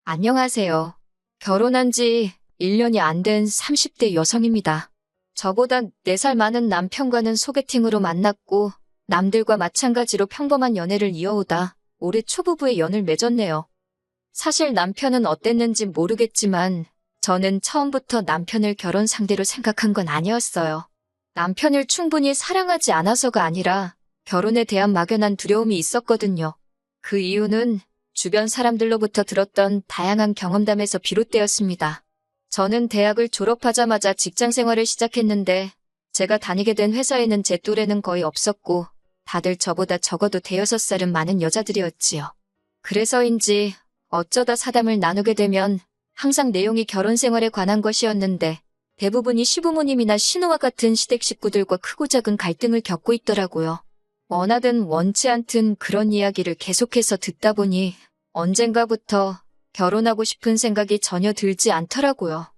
안녕하세요. 결혼한 지 1년이 안 된 30대 여성입니다. 저보다 4살 많은 남편과는 소개팅으로 만났고 남들과 마찬가지로 평범한 연애를 이어오다 올해 초부부의 연을 맺었네요. 사실 남편은 어땠는지 모르겠지만 저는 처음부터 남편을 결혼 상대로 생각한 건 아니었어요. 남편을 충분히 사랑하지 않아서가 아니라 결혼에 대한 막연한 두려움이 있었거든요. 그 이유는 주변 사람들로부터 들었던 다양한 경험담에서 비롯되었습니다. 저는 대학을 졸업하자마자 직장 생활을 시작했는데 제가 다니게 된 회사에는 제 또래는 거의 없었고 다들 저보다 적어도 5살은 많은 여자들이었지요. 그래서인지 어쩌다 사담을 나누게 되면 항상 내용이 결혼 생활에 관한 것이었는데 대부분이 시부모님이나 시누와 같은 시댁 식구들과 크고 작은 갈등을 겪고 있더라고요. 원하든 원치 않든 그런 이야기를 계속해서 듣다 보니 언젠가부터 결혼하고 싶은 생각이 전혀 들지 않더라고요.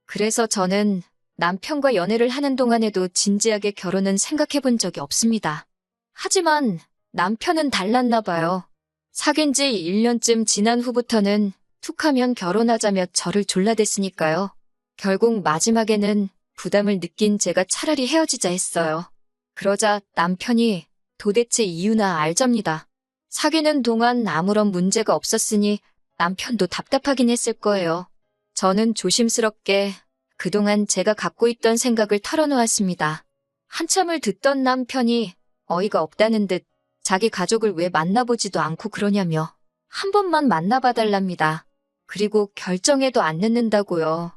그래서 저는 남편과 연애를 하는 동안에도 진지하게 결혼은 생각해 본 적이 없습니다. 하지만 남편은 달랐나 봐요. 사귄 지 1년쯤 지난 후부터는 툭하면 결혼하자며 저를 졸라댔으니까요. 결국 마지막에는 부담을 느낀 제가 차라리 헤어지자 했어요. 그러자 남편이 도대체 이유나 알잡니다. 사귀는 동안 아무런 문제가 없었으니 남편도 답답하긴 했을 거예요. 저는 조심스럽게 그동안 제가 갖고 있던 생각을 털어놓았습니다. 한참을 듣던 남편이 어이가 없다는 듯 자기 가족을 왜 만나보지도 않고 그러냐며 한 번만 만나봐달랍니다. 그리고 결정해도 안 늦는다고요.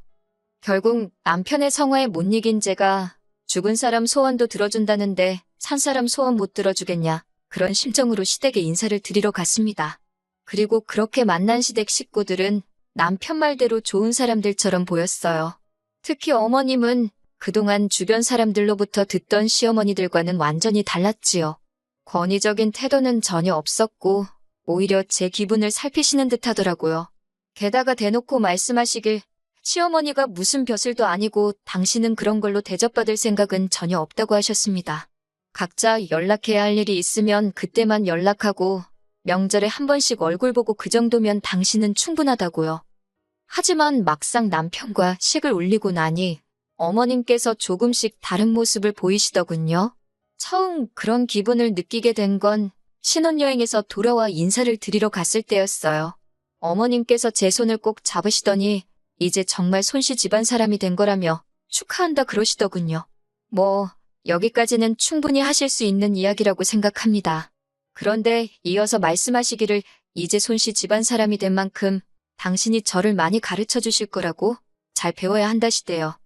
결국 남편의 성화에 못 이긴 제가 죽은 사람 소원도 들어준다는데 산 사람 소원 못 들어주겠냐 그런 심정으로 시댁에 인사를 드리러 갔습니다. 그리고 그렇게 만난 시댁 식구들은 남편 말대로 좋은 사람들처럼 보였어요. 특히 어머님은 그동안 주변 사람들로부터 듣던 시어머니들과는 완전히 달랐지요. 권위적인 태도는 전혀 없었고 오히려 제 기분을 살피시는 듯 하더라고요. 게다가 대놓고 말씀하시길 시어머니가 무슨 벼슬도 아니고 당신은 그런 걸로 대접받을 생각은 전혀 없다고 하셨습니다. 각자 연락해야 할 일이 있으면 그때만 연락하고 명절에 한 번씩 얼굴 보고 그 정도면 당신은 충분하다고요. 하지만 막상 남편과 식을 올리고 나니 어머님께서 조금씩 다른 모습을 보이시더군요. 처음 그런 기분을 느끼게 된 건 신혼여행에서 돌아와 인사를 드리러 갔을 때였어요. 어머님께서 제 손을 꼭 잡으시더니 이제 정말 손씨 집안 사람이 된 거라며 축하한다 그러시더군요. 여기까지는 충분히 하실 수 있는 이야기라고 생각합니다. 그런데 이어서 말씀하시기를 이제 손씨 집안 사람이 된 만큼 당신이 저를 많이 가르쳐 주실 거라고 잘 배워야 한다시대요.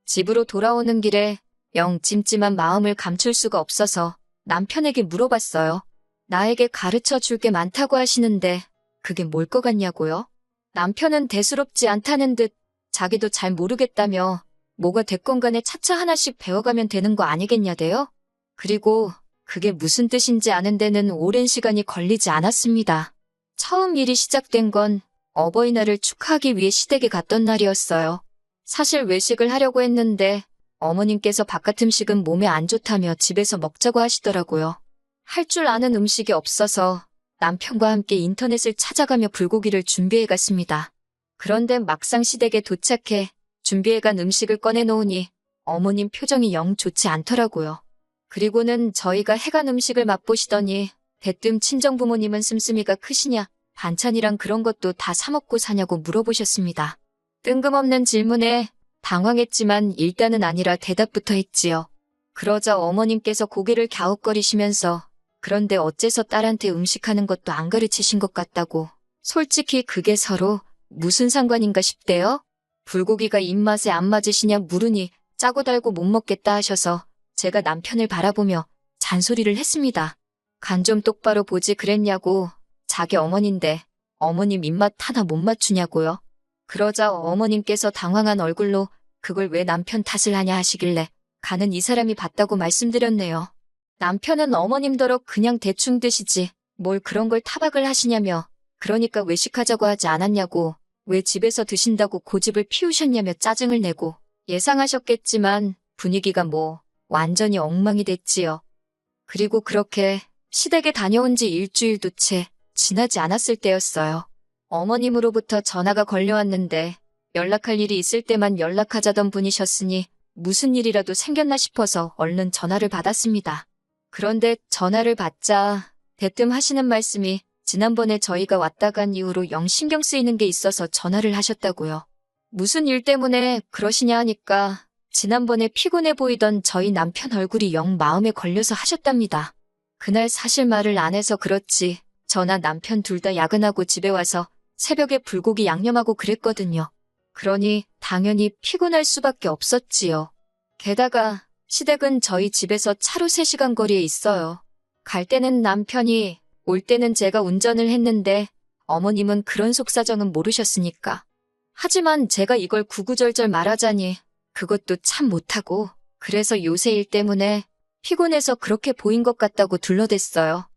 집으로 돌아오는 길에 영 찜찜한 마음을 감출 수가 없어서 남편에게 물어봤어요. 나에게 가르쳐 줄 게 많다고 하시는데 그게 뭘 것 같냐고요? 남편은 대수롭지 않다는 듯 자기도 잘 모르겠다며 뭐가 됐건 간에 차차 하나씩 배워가면 되는 거 아니겠냐대요? 그리고 그게 무슨 뜻인지 아는 데는 오랜 시간이 걸리지 않았습니다. 처음 일이 시작된 건 어버이날을 축하하기 위해 시댁에 갔던 날이었어요. 사실 외식을 하려고 했는데 어머님께서 바깥 음식은 몸에 안 좋다며 집에서 먹자고 하시더라고요. 할 줄 아는 음식이 없어서 남편과 함께 인터넷을 찾아가며 불고기를 준비해 갔습니다. 그런데 막상 시댁에 도착해 준비해간 음식을 꺼내놓으니 어머님 표정이 영 좋지 않더라고요. 그리고는 저희가 해간 음식을 맛보시더니 대뜸 친정부모님은 씀씀이가 크시냐, 반찬이랑 그런 것도 다 사먹고 사냐고 물어보셨습니다. 뜬금없는 질문에 당황했지만 일단은 아니라 대답부터 했지요. 그러자 어머님께서 고개를 갸웃거리시면서 그런데 어째서 딸한테 음식하는 것도 안 가르치신 것 같다고. 솔직히 그게 서로 무슨 상관인가 싶대요. 불고기가 입맛에 안 맞으시냐 물으니 짜고 달고 못 먹겠다 하셔서 제가 남편을 바라보며 잔소리를 했습니다. 간 좀 똑바로 보지 그랬냐고. 자기 어머니인데 어머님 입맛 하나 못 맞추냐고요. 그러자 어머님께서 당황한 얼굴로 그걸 왜 남편 탓을 하냐 하시길래 간은 이 사람이 봤다고 말씀드렸네요. 남편은 어머님더러 그냥 대충 드시지 뭘 그런 걸 타박을 하시냐며 그러니까 외식하자고 하지 않았냐고 왜 집에서 드신다고 고집을 피우셨냐며 짜증을 내고 예상하셨겠지만 분위기가 완전히 엉망이 됐지요. 그리고 그렇게 시댁에 다녀온 지 일주일도 채 지나지 않았을 때였어요. 어머님으로부터 전화가 걸려왔는데 연락할 일이 있을 때만 연락하자던 분이셨으니 무슨 일이라도 생겼나 싶어서 얼른 전화를 받았습니다. 그런데 전화를 받자 대뜸 하시는 말씀이 지난번에 저희가 왔다 간 이후로 영 신경 쓰이는 게 있어서 전화를 하셨다고요. 무슨 일 때문에 그러시냐 하니까 지난번에 피곤해 보이던 저희 남편 얼굴이 영 마음에 걸려서 하셨답니다. 그날 사실 말을 안 해서 그렇지 저나 남편 둘 다 야근하고 집에 와서 새벽에 불고기 양념하고 그랬거든요. 그러니 당연히 피곤할 수밖에 없었지요. 게다가 시댁은 저희 집에서 차로 3시간 거리에 있어요. 갈 때는 남편이, 올 때는 제가 운전을 했는데 어머님은 그런 속사정은 모르셨으니까. 하지만 제가 이걸 구구절절 말하자니 그것도 참 못하고 그래서 요새 일 때문에 피곤해서 그렇게 보인 것 같다고 둘러댔어요.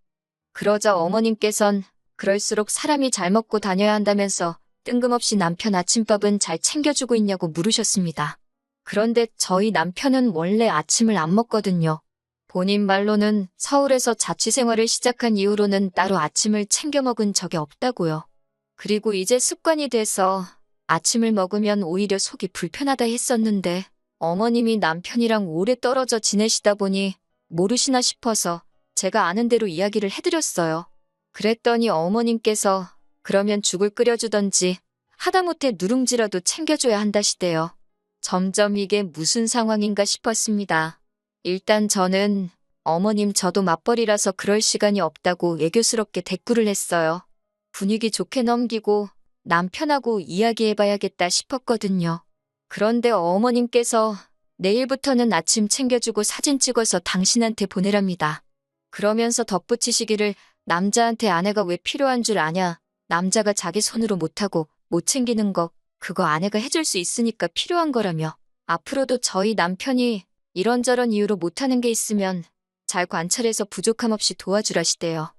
그러자 어머님께선 그럴수록 사람이 잘 먹고 다녀야 한다면서 뜬금없이 남편 아침밥은 잘 챙겨주고 있냐고 물으셨습니다. 그런데 저희 남편은 원래 아침을 안 먹거든요. 본인 말로는 서울에서 자취생활을 시작한 이후로는 따로 아침을 챙겨 먹은 적이 없다고요. 그리고 이제 습관이 돼서 아침을 먹으면 오히려 속이 불편하다 했었는데 어머님이 남편이랑 오래 떨어져 지내시다 보니 모르시나 싶어서 제가 아는 대로 이야기를 해드렸어요. 그랬더니 어머님께서 그러면 죽을 끓여주던지 하다못해 누룽지라도 챙겨줘야 한다시대요. 점점 이게 무슨 상황인가 싶었습니다. 일단 저는 어머님 저도 맞벌이라서 그럴 시간이 없다고 애교스럽게 대꾸를 했어요. 분위기 좋게 넘기고 남편하고 이야기해봐야겠다 싶었거든요. 그런데 어머님께서 내일부터는 아침 챙겨주고 사진 찍어서 당신한테 보내랍니다. 그러면서 덧붙이시기를 남자한테 아내가 왜 필요한 줄 아냐. 남자가 자기 손으로 못하고 못 챙기는 거 그거 아내가 해줄 수 있으니까 필요한 거라며. 앞으로도 저희 남편이 이런저런 이유로 못하는 게 있으면 잘 관찰해서 부족함 없이 도와주라시대요.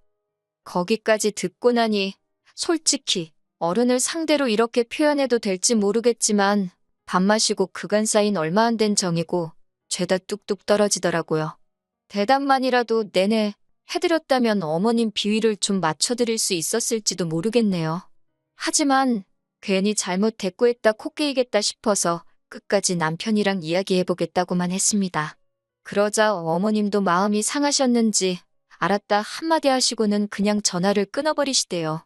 거기까지 듣고 나니 솔직히 어른을 상대로 이렇게 표현해도 될지 모르겠지만 밥 마시고 그간 쌓인 얼마 안 된 정이고 죄다 뚝뚝 떨어지더라고요. 대답만이라도 내내 해드렸다면 어머님 비위를 좀 맞춰드릴 수 있었을지도 모르겠네요. 하지만 괜히 잘못 대꾸했다 코끼이겠다 싶어서 끝까지 남편이랑 이야기해보겠다고만 했습니다. 그러자 어머님도 마음이 상하셨는지 알았다 한마디 하시고는 그냥 전화를 끊어버리시대요.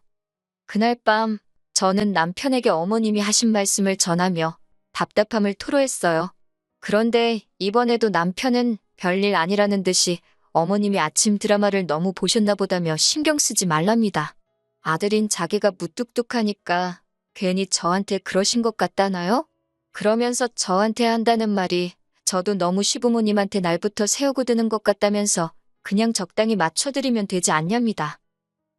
그날 밤 저는 남편에게 어머님이 하신 말씀을 전하며 답답함을 토로했어요. 그런데 이번에도 남편은 별일 아니라는 듯이 어머님이 아침 드라마를 너무 보셨나 보다며 신경 쓰지 말랍니다. 아들인 자기가 무뚝뚝하니까 괜히 저한테 그러신 것 같다나요? 그러면서 저한테 한다는 말이 저도 너무 시부모님한테 날부터 세우고 드는 것 같다면서 그냥 적당히 맞춰드리면 되지 않냐입니다.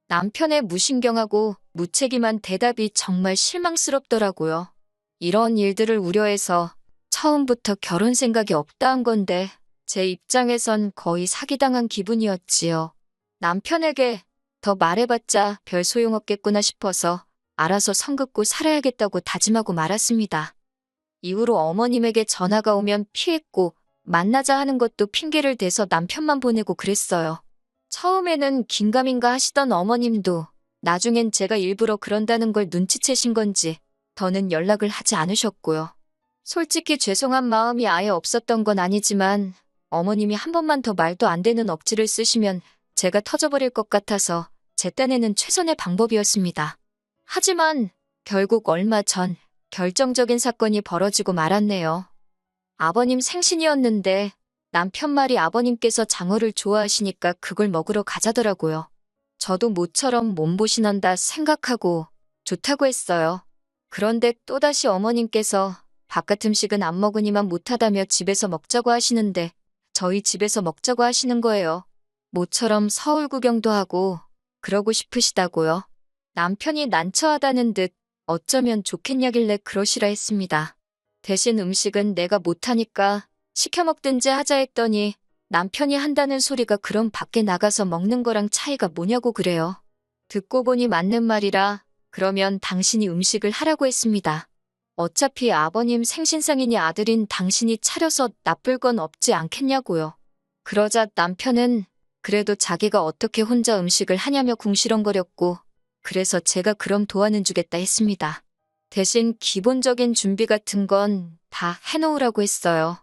남편의 무신경하고 무책임한 대답이 정말 실망스럽더라고요. 이런 일들을 우려해서 처음부터 결혼 생각이 없다 한 건데 제 입장에선 거의 사기당한 기분이었지요. 남편에게 더 말해봤자 별 소용없겠구나 싶어서 알아서 선 긋고 살아야겠다고 다짐하고 말았습니다. 이후로 어머님에게 전화가 오면 피했고 만나자 하는 것도 핑계를 대서 남편만 보내고 그랬어요. 처음에는 긴가민가 하시던 어머님도 나중엔 제가 일부러 그런다는 걸 눈치채신 건지 더는 연락을 하지 않으셨고요. 솔직히 죄송한 마음이 아예 없었던 건 아니지만 어머님이 한 번만 더 말도 안 되는 억지를 쓰시면 제가 터져버릴 것 같아서 제 딴에는 최선의 방법이었습니다. 하지만 결국 얼마 전 결정적인 사건이 벌어지고 말았네요. 아버님 생신이었는데 남편 말이 아버님께서 장어를 좋아하시니까 그걸 먹으러 가자더라고요. 저도 모처럼 몸보신한다 생각하고 좋다고 했어요. 그런데 또다시 어머님께서 바깥 음식은 안 먹으니만 못하다며 집에서 먹자고 하시는데 저희 집에서 먹자고 하시는 거예요. 모처럼 서울 구경도 하고 그러고 싶으시다고요. 남편이 난처하다는 듯 어쩌면 좋겠냐길래 그러시라 했습니다. 대신 음식은 내가 못하니까 시켜 먹든지 하자 했더니 남편이 한다는 소리가 그럼 밖에 나가서 먹는 거랑 차이가 뭐냐고 그래요. 듣고 보니 맞는 말이라 그러면 당신이 음식을 하라고 했습니다. 어차피 아버님 생신상이니 아들인 당신이 차려서 나쁠 건 없지 않겠냐고요. 그러자 남편은 그래도 자기가 어떻게 혼자 음식을 하냐며 궁시렁거렸고 그래서 제가 그럼 도와는 주겠다 했습니다. 대신 기본적인 준비 같은 건 다 해놓으라고 했어요.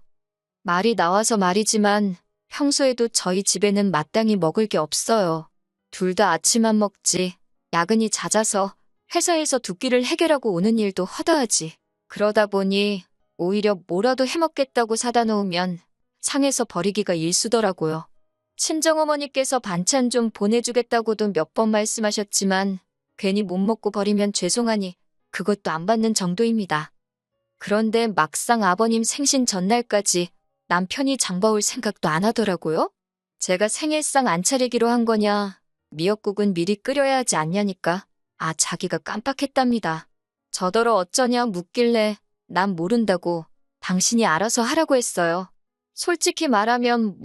말이 나와서 말이지만 평소에도 저희 집에는 마땅히 먹을 게 없어요. 둘 다 아침 안 먹지. 야근이 잦아서 회사에서 두 끼를 해결하고 오는 일도 허다하지. 그러다 보니 오히려 뭐라도 해먹겠다고 사다 놓으면 상해서 버리기가 일수더라고요. 친정어머니께서 반찬 좀 보내주겠다고도 몇 번 말씀하셨지만 괜히 못 먹고 버리면 죄송하니 그것도 안 받는 정도입니다. 그런데 막상 아버님 생신 전날까지 남편이 장봐올 생각도 안 하더라고요. 제가 생일상 안 차리기로 한 거냐, 미역국은 미리 끓여야 하지 않냐니까 자기가 깜빡했답니다. 저더러 어쩌냐 묻길래 난 모른다고 당신이 알아서 하라고 했어요. 솔직히 말하면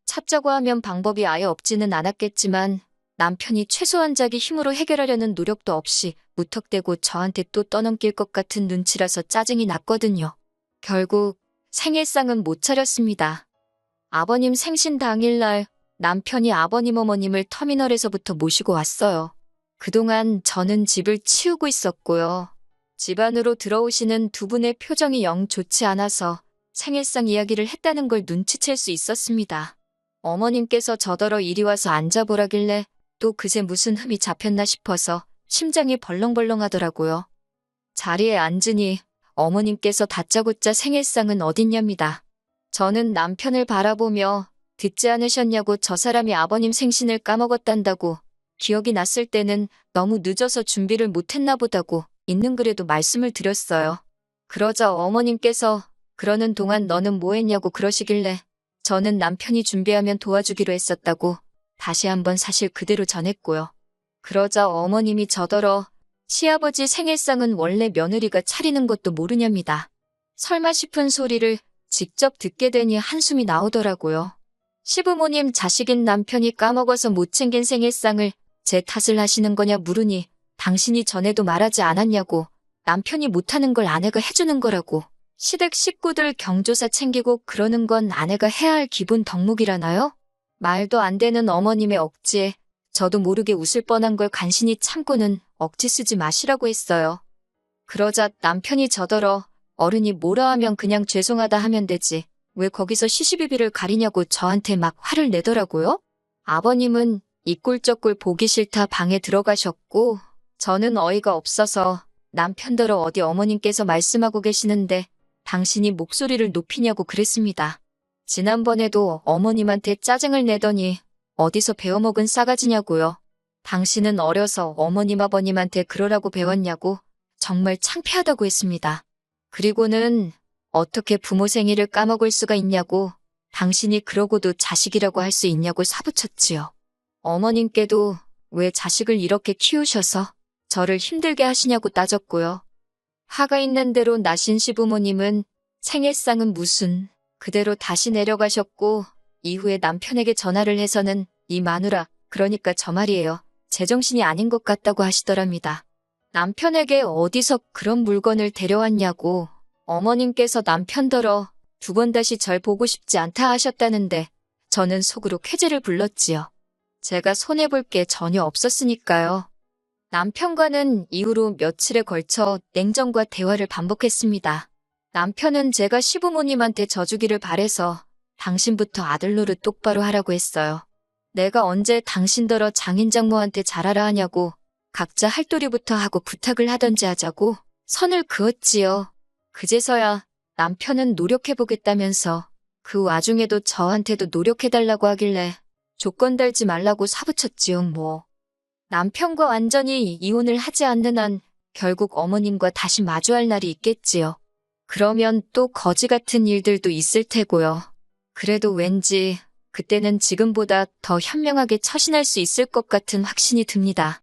찾자고 하면 방법이 아예 없지는 않았겠지만 남편이 최소한 자기 힘으로 해결하려는 노력도 없이 무턱대고 저한테 또 떠넘길 것 같은 눈치라서 짜증이 났거든요. 결국 생일상은 못 차렸습니다. 아버님 생신 당일날 남편이 아버님 어머님을 터미널에서부터 모시고 왔어요. 그동안 저는 집을 치우고 있었고요. 집 안으로 들어오시는 두 분의 표정이 영 좋지 않아서 생일상 이야기를 했다는 걸 눈치챌 수 있었습니다. 어머님께서 저더러 이리 와서 앉아보라길래 또 그새 무슨 흠이 잡혔나 싶어서 심장이 벌렁벌렁 하더라고요. 자리에 앉으니 어머님께서 다짜고짜 생일상은 어딨냐입니다. 저는 남편을 바라보며 듣지 않으셨냐고 저 사람이 아버님 생신을 까먹었단다고 기억이 났을 때는 너무 늦어서 준비를 못했나 보다고 있는 그래도 말씀을 드렸어요. 그러자 어머님께서 그러는 동안 너는 뭐 했냐고 그러시길래 저는 남편이 준비하면 도와주기로 했었다고 다시 한번 사실 그대로 전했고요. 그러자 어머님이 저더러 시아버지 생일상은 원래 며느리가 차리는 것도 모르냐입니다. 설마 싶은 소리를 직접 듣게 되니 한숨이 나오더라고요. 시부모님 자식인 남편이 까먹어서 못 챙긴 생일상을 제 탓을 하시는 거냐 물으니 당신이 전에도 말하지 않았냐고 남편이 못하는 걸 아내가 해주는 거라고 시댁 식구들 경조사 챙기고 그러는 건 아내가 해야 할 기본 덕목이라나요? 말도 안 되는 어머님의 억지에 저도 모르게 웃을 뻔한 걸 간신히 참고는 억지 쓰지 마시라고 했어요. 그러자 남편이 저더러 어른이 뭐라 하면 그냥 죄송하다 하면 되지 왜 거기서 시시비비를 가리냐고 저한테 막 화를 내더라고요. 아버님은 이 꼴저꼴 보기 싫다 방에 들어가셨고 저는 어이가 없어서 남편더러 어디 어머님께서 말씀하고 계시는데 당신이 목소리를 높이냐고 그랬습니다. 지난번에도 어머님한테 짜증을 내더니 어디서 배워먹은 싸가지냐고요. 당신은 어려서 어머님 아버님한테 그러라고 배웠냐고 정말 창피하다고 했습니다. 그리고는 어떻게 부모 생일을 까먹을 수가 있냐고 당신이 그러고도 자식이라고 할 수 있냐고 사부쳤지요. 어머님께도 왜 자식을 이렇게 키우셔서 저를 힘들게 하시냐고 따졌고요. 화가 있는 대로 나신 시부모님은 생일상은 무슨 그대로 다시 내려가셨고 이후에 남편에게 전화를 해서는 이 마누라 그러니까 저 말이에요. 제정신이 아닌 것 같다고 하시더랍니다. 남편에게 어디서 그런 물건을 데려왔냐고 어머님께서 남편더러 두 번 다시 절 보고 싶지 않다 하셨다는데 저는 속으로 쾌재를 불렀지요. 제가 손해볼 게 전혀 없었으니까요. 남편과는 이후로 며칠에 걸쳐 냉정과 대화를 반복했습니다. 남편은 제가 시부모님한테 져주기를 바래서 당신부터 아들 노릇 똑바로 하라고 했어요. 내가 언제 당신더러 장인장모한테 잘하라 하냐고 각자 할도리부터 하고 부탁을 하던지 하자고 선을 그었지요. 그제서야 남편은 노력해보겠다면서 그 와중에도 저한테도 노력해달라고 하길래 조건 달지 말라고 사부쳤지요 뭐. 남편과 완전히 이혼을 하지 않는 한 결국 어머님과 다시 마주할 날이 있겠지요. 그러면 또 거지 같은 일들도 있을 테고요. 그래도 왠지 그때는 지금보다 더 현명하게 처신할 수 있을 것 같은 확신이 듭니다.